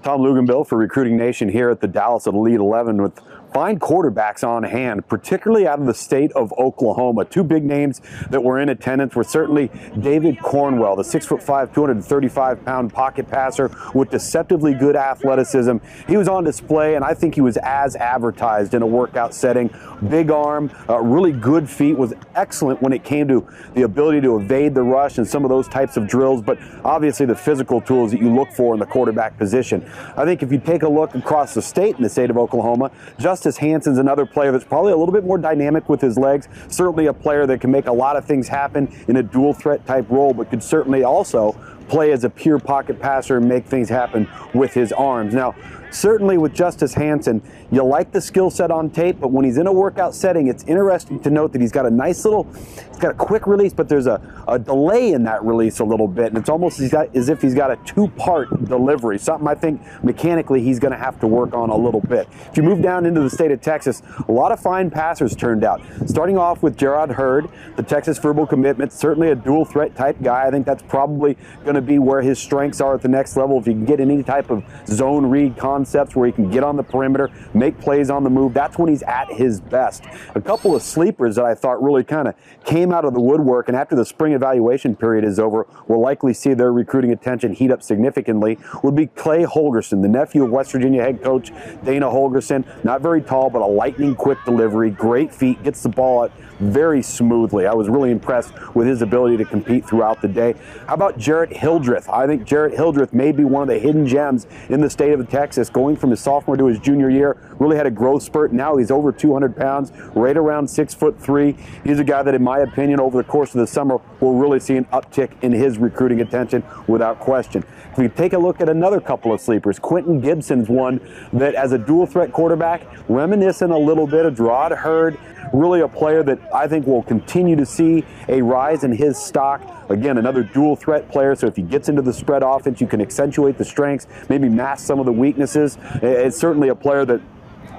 Tom Luganbill for Recruiting Nation here at the Dallas Elite 11 with fine quarterbacks on hand, particularly out of the state of Oklahoma. Two big names that were in attendance were certainly David Cornwell, the 6'5", 235-pound pocket passer with deceptively good athleticism. He was on display, and I think he was as advertised in a workout setting. Big arm, really good feet, was excellent when it came to the ability to evade the rush and some of those types of drills, but obviously the physical tools that you look for in the quarterback position. I think if you take a look across the state in the state of Oklahoma, Justice Hansen's another player that's probably a little bit more dynamic with his legs, certainly a player that can make a lot of things happen in a dual threat type role, but could certainly also play as a pure pocket passer and make things happen with his arms. Now, certainly with Justice Hansen, you like the skill set on tape, but when he's in a workout setting, it's interesting to note that he's got a nice little, he's got a quick release, but there's a delay in that release a little bit, and it's almost as if he's got a two-part delivery, something I think mechanically he's going to have to work on a little bit. If you move down into the state of Texas, a lot of fine passers turned out. Starting off with Gerard Hurd, the Texas verbal commitment, certainly a dual threat type guy. I think that's probably going to be where his strengths are at the next level. If you can get any type of zone read concepts where he can get on the perimeter, make plays on the move, that's when he's at his best. A couple of sleepers that I thought really kind of came out of the woodwork, and after the spring evaluation period is over, we'll likely see their recruiting attention heat up significantly, would be Clay Holgerson, the nephew of West Virginia head coach Dana Holgerson. Not very tall, but a lightning quick delivery, great feet, gets the ball out very smoothly. I was really impressed with his ability to compete throughout the day. How about Jarrett Hildreth? I think Jarrett Hildreth may be one of the hidden gems in the state of Texas, going from his sophomore to his junior year. Really had a growth spurt. Now he's over 200 pounds, right around 6'3". He's a guy that, in my opinion, over the course of the summer, will really see an uptick in his recruiting attention without question. If we take a look at another couple of sleepers, Quentin Gibson's one that, as a dual threat quarterback, reminiscent a little bit of Gerard Hurd, really a player that I think will continue to see a rise in his stock. Again, another dual threat player, so if he gets into the spread offense, you can accentuate the strengths, maybe mask some of the weaknesses. It's certainly a player that,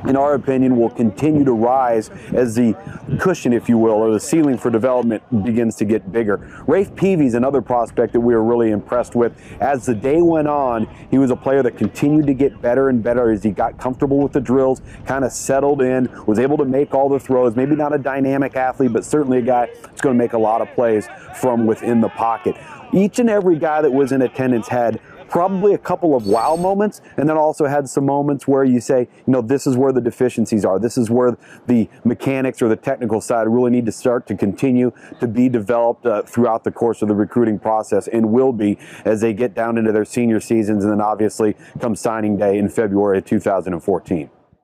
in our opinion, will continue to rise as the cushion, if you will, or the ceiling for development begins to get bigger. Rafe Peavy's another prospect that we were really impressed with. As the day went on, he was a player that continued to get better and better as he got comfortable with the drills, kind of settled in, was able to make all the throws. Maybe not a dynamic athlete, but certainly a guy that's going to make a lot of plays from within the pocket. Each and every guy that was in attendance had probably a couple of wow moments, and then also had some moments where you say, you know, this is where the deficiencies are. This is where the mechanics or the technical side really need to start to continue to be developed throughout the course of the recruiting process, and will be as they get down into their senior seasons, and then obviously come signing day in February of 2014.